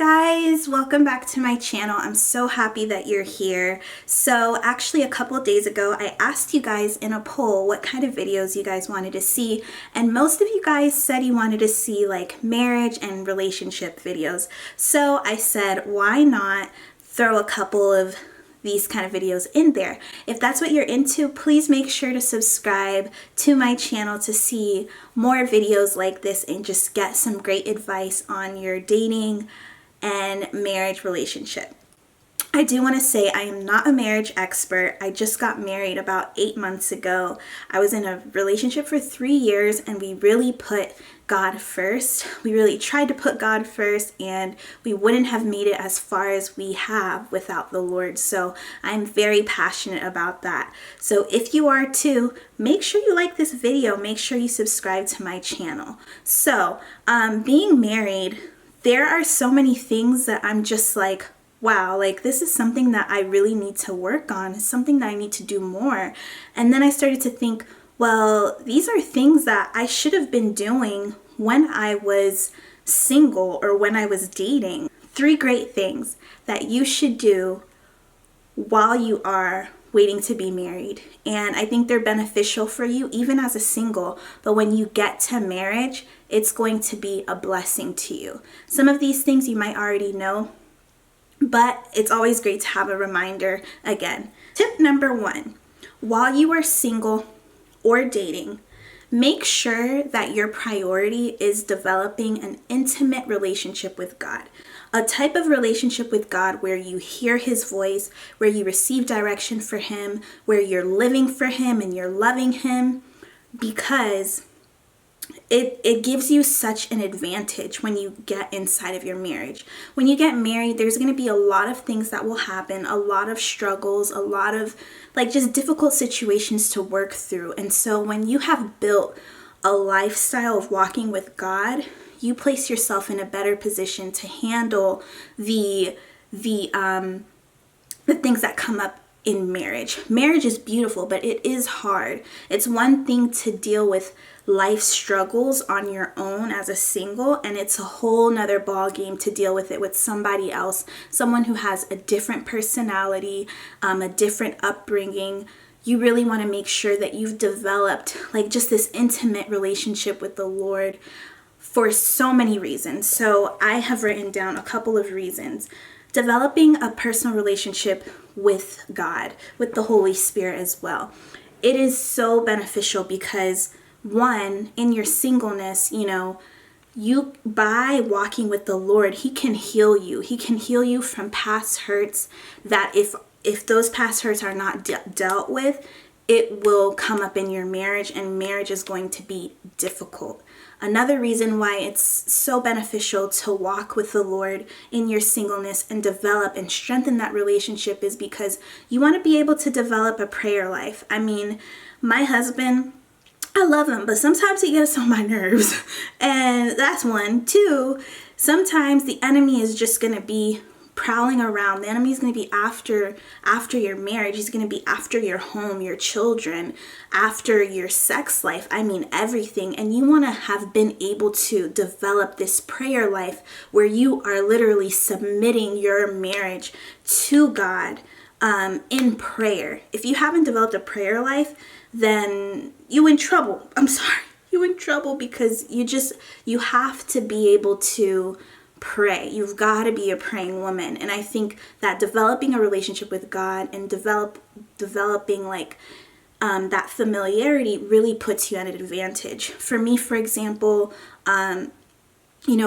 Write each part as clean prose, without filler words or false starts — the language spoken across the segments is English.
guys, welcome back to my channel. I'm so happy that you're here. So actually a couple of days ago I asked you guys in a poll what kind of videos you guys wanted to see, and most of you guys said you wanted to see like marriage and relationship videos. So I said, why not throw a couple of these kind of videos in there. If that's what you're into, please make sure to subscribe to my channel to see more videos like this and just get some great advice on your dating and marriage relationship. I do want to say I am not a marriage expert. I just got married about 8 months ago. I was in a relationship for 3 years and we really put God first. We really tried to put God first, and we wouldn't have made it as far as we have without the Lord. So I'm very passionate about that. So if you are too, make sure you like this video. Make sure you subscribe to my channel. So being married, there are so many things that I'm just like, wow, like this is something that I really need to work on. It's something that I need to do more. And then I started to think, well, these are things that I should have been doing when I was single or when I was dating. 3 great things that you should do while you are waiting to be married. And I think they're beneficial for you even as a single, but when you get to marriage, it's going to be a blessing to you. Some of these things you might already know, but it's always great to have a reminder again. Tip number 1, while you are single or dating, make sure that your priority is developing an intimate relationship with God. A type of relationship with God where you hear His voice, where you receive direction for Him, where you're living for Him and you're loving Him, because it gives you such an advantage when you get inside of your marriage. When you get married, there's going to be a lot of things that will happen, a lot of struggles, a lot of like just difficult situations to work through. And so when you have built a lifestyle of walking with God, you place yourself in a better position to handle the things that come up in marriage. Marriage is beautiful, but it is hard. It's one thing to deal with life struggles on your own as a single, and it's a whole nother ball game to deal with it with somebody else, someone who has a different personality, a different upbringing. You really want to make sure that you've developed like just this intimate relationship with the Lord for so many reasons. So I have written down a couple of reasons. Developing a personal relationship with God, with the Holy Spirit as well. It is so beneficial because, one, in your singleness, you by walking with the Lord, He can heal you. He can heal you from past hurts that if those past hurts are not dealt with, it will come up in your marriage, and marriage is going to be difficult. Another reason why it's so beneficial to walk with the Lord in your singleness and develop and strengthen that relationship is because you want to be able to develop a prayer life. I mean, my husband, I love him, but sometimes he gets on my nerves. And that's one. 2, sometimes the enemy is just going to be prowling around. The enemy is going to be after your marriage. He's going to be after your home, your children, after your sex life. I mean, everything. And you want to have been able to develop this prayer life where you are literally submitting your marriage to God in prayer. If you haven't developed a prayer life, then you in trouble. I'm sorry. You in trouble because you have to be able to pray. You've got to be a praying woman. And I think that developing a relationship with God and developing like that familiarity really puts you at an advantage. For me, for example,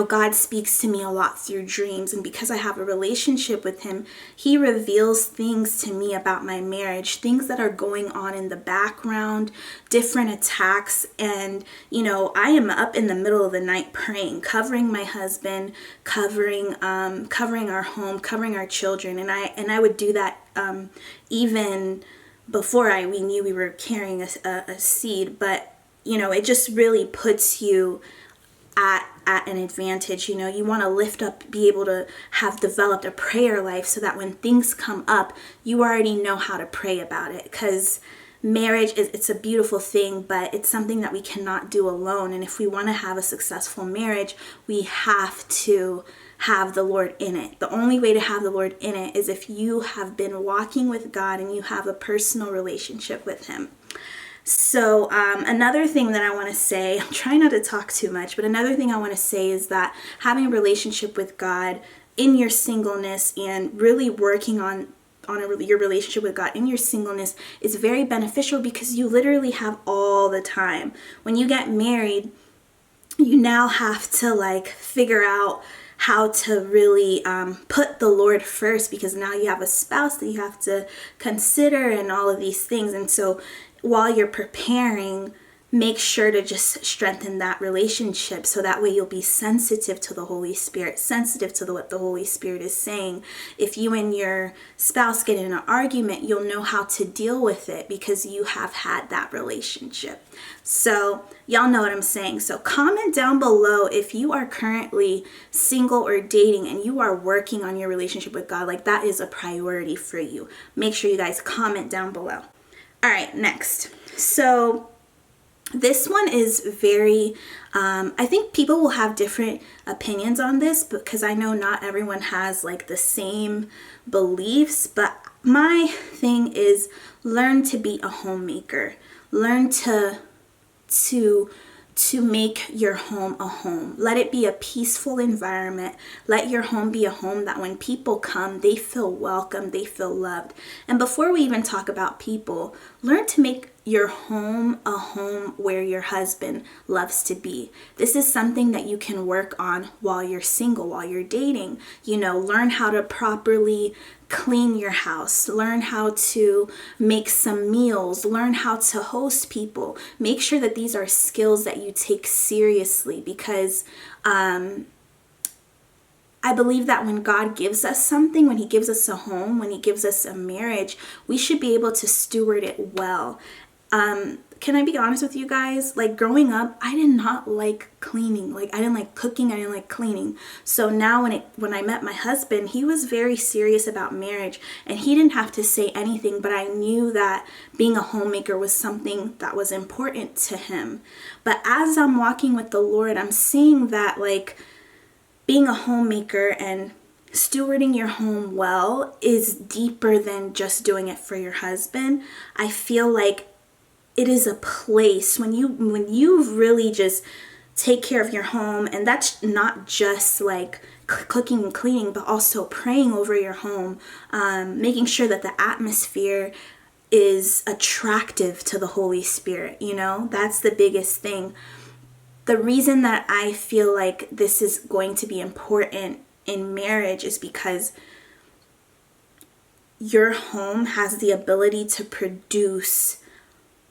God speaks to me a lot through dreams, and because I have a relationship with Him, He reveals things to me about my marriage, things that are going on in the background, different attacks, and I am up in the middle of the night praying, covering my husband, covering our home, covering our children, and I would do that even before we knew we were carrying a seed, but it just really puts you at an advantage. You want to lift up, be able to have developed a prayer life so that when things come up, you already know how to pray about it, because marriage it's a beautiful thing, but it's something that we cannot do alone. And if we want to have a successful marriage, we have to have the Lord in it. The only way to have the Lord in it is if you have been walking with God and you have a personal relationship with him. So another thing that I want to say, I'm trying not to talk too much, but another thing I want to say is that having a relationship with God in your singleness and really working on your relationship with God in your singleness is very beneficial, because you literally have all the time. When you get married, you now have to like figure out how to really put the Lord first, because now you have a spouse that you have to consider and all of these things. And so while you're preparing, make sure to just strengthen that relationship, so that way you'll be sensitive to the Holy Spirit, sensitive to what the Holy Spirit is saying. If you and your spouse get in an argument, you'll know how to deal with it because you have had that relationship. So y'all know what I'm saying. So comment down below if you are currently single or dating and you are working on your relationship with God, like that is a priority for you. Make sure you guys comment down below. All right, next. So this one is very, I think people will have different opinions on this, because I know not everyone has like the same beliefs, but my thing is learn to be a homemaker. Learn to make your home a home. Let it be a peaceful environment. Let your home be a home that when people come, they feel welcome, they feel loved. And before we even talk about people, learn to make your home a home where your husband loves to be. This is something that you can work on while you're single, while you're dating. You know, learn how to properly clean your house, learn how to make some meals, learn how to host people. Make sure that these are skills that you take seriously, because I believe that when God gives us something, when he gives us a home, when he gives us a marriage, we should be able to steward it well. Can I be honest with you guys? Like growing up, I did not like cleaning. Like I didn't like cooking. I didn't like cleaning. So now when I met my husband, he was very serious about marriage, and he didn't have to say anything, but I knew that being a homemaker was something that was important to him. But as I'm walking with the Lord, I'm seeing that like being a homemaker and stewarding your home well is deeper than just doing it for your husband. I feel like it is a place when you really just take care of your home, and that's not just like cooking and cleaning, but also praying over your home, making sure that the atmosphere is attractive to the Holy Spirit. You know, that's the biggest thing. The reason that I feel like this is going to be important in marriage is because your home has the ability to produce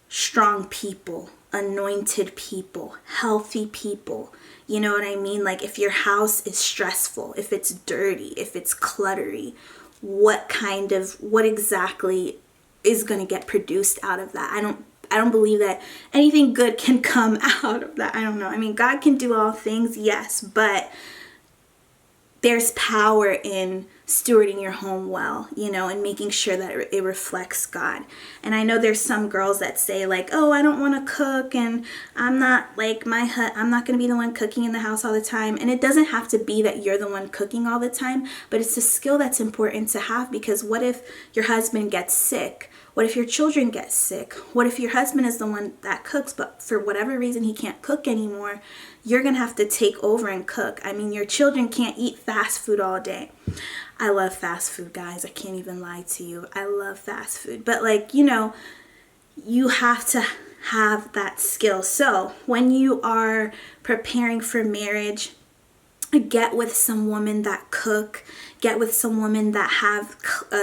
strong people, anointed people, healthy people. You know what I mean? Like if your house is stressful, if it's dirty, if it's cluttery, what exactly is going to get produced out of that? I don't believe that anything good can come out of that. I don't know. I mean, God can do all things, yes, but there's power in stewarding your home well, you know, and making sure that it reflects God. And I know there's some girls that say like, oh, I don't want to cook, and I'm not like I'm not going to be the one cooking in the house all the time. And it doesn't have to be that you're the one cooking all the time, but it's a skill that's important to have, because what if your husband gets sick? What if your children get sick? What if your husband is the one that cooks, but for whatever reason he can't cook anymore? You're going to have to take over and cook. I mean, your children can't eat fast food all day. I love fast food, guys. I can't even lie to you. I love fast food. But like, you know, you have to have that skill. So when you are preparing for marriage, get with some women that cook. Get with some women that have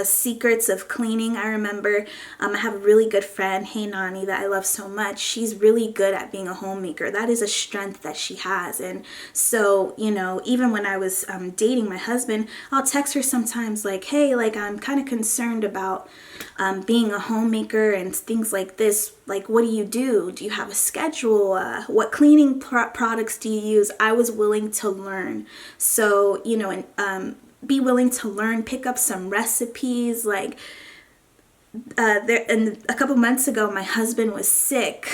secrets of cleaning. I remember I have a really good friend, hey Nani, that I love so much. She's really good at being a homemaker. That is a strength that she has. And so, you know, even when I was dating my husband, I'll text her sometimes like, hey, like I'm kind of concerned about being a homemaker and things like this. Like, what do you do? Do you have a schedule? What cleaning products do you use? I was willing to learn. So, you know, and be willing to learn, pick up some recipes. Like, and a couple months ago, my husband was sick.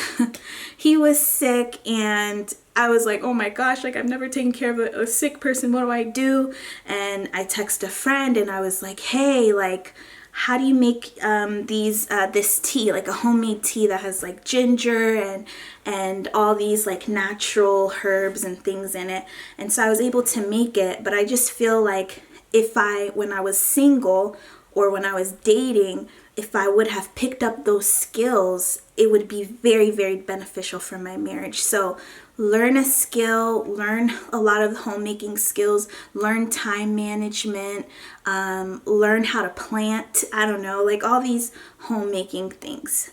He was sick, and I was like, oh my gosh, like I've never taken care of a sick person. What do I do? And I text a friend, and I was like, hey, like, how do you make this tea, like a homemade tea that has like ginger and all these like natural herbs and things in it? And so I was able to make it, but I just feel like when I was single or when I was dating, if I would have picked up those skills, it would be very, very beneficial for my marriage. So learn a skill, learn a lot of homemaking skills, learn time management, learn how to plant, I don't know, like all these homemaking things.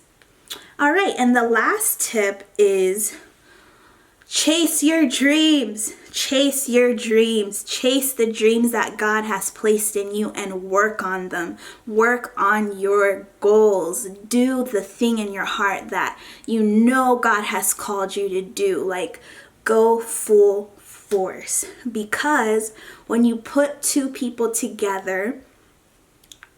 All right, and the last tip is chase your dreams. Chase your dreams. Chase the dreams that God has placed in you and work on them. Work on your goals. Do the thing in your heart that you know God has called you to do. Like, go full force. Because when you put two people together,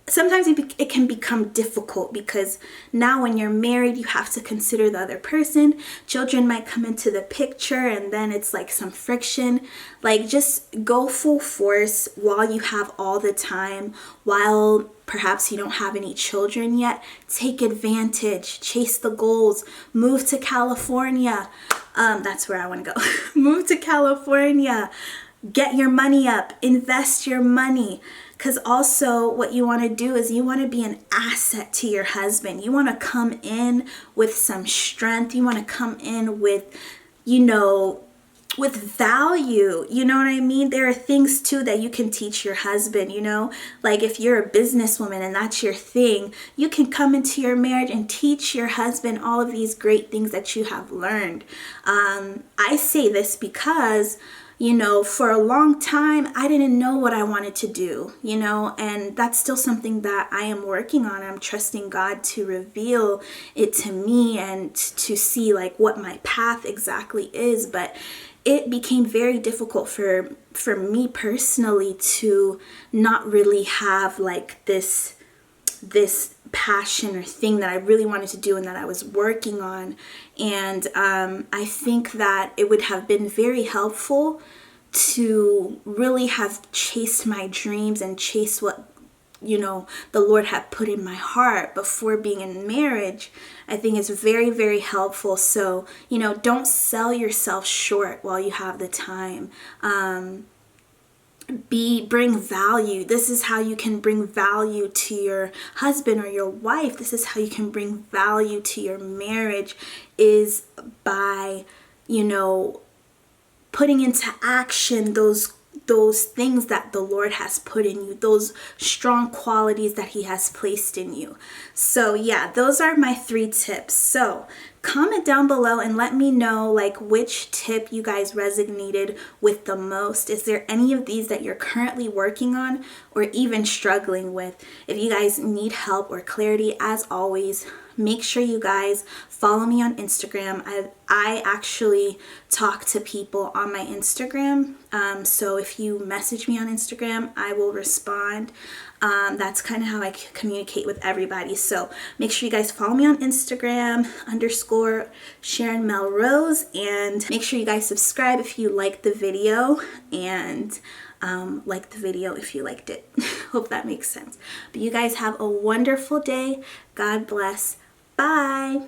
sometimes it can become difficult, because now when you're married, you have to consider the other person. Children might come into the picture, and then it's like some friction. Like, just go full force while you have all the time, while perhaps you don't have any children yet. Take advantage, chase the goals, move to California. That's where I want to go. Move to California. Get your money up, invest your money. Because also what you want to do is you want to be an asset to your husband. You want to come in with some strength. You want to come in with, with value. You know what I mean? There are things too that you can teach your husband, like if you're a businesswoman and that's your thing, you can come into your marriage and teach your husband all of these great things that you have learned. I say this because for a long time, I didn't know what I wanted to do, and that's still something that I am working on. I'm trusting God to reveal it to me and to see like what my path exactly is. But it became very difficult for me personally to not really have like this passion or thing that I really wanted to do and that I was working on. And I think that it would have been very helpful to really have chased my dreams and chased what the Lord had put in my heart before being in marriage. I think it's very, very helpful. So don't sell yourself short while you have the time. Bring value. This is how you can bring value to your husband or your wife. This is how you can bring value to your marriage, is by putting into action those things that the Lord has put in you, those strong qualities that He has placed in you. So yeah, those are my 3 tips. So comment down below and let me know like which tip you guys resonated with the most. Is there any of these that you're currently working on or even struggling with? If you guys need help or clarity, as always, make sure you guys follow me on Instagram. I actually talk to people on my Instagram. So if you message me on Instagram, I will respond. That's kind of how I communicate with everybody. So make sure you guys follow me on Instagram _Sharon Melrose, and make sure you guys subscribe if you liked the video, and like the video if you liked it. Hope that makes sense. But you guys have a wonderful day. God bless. Bye.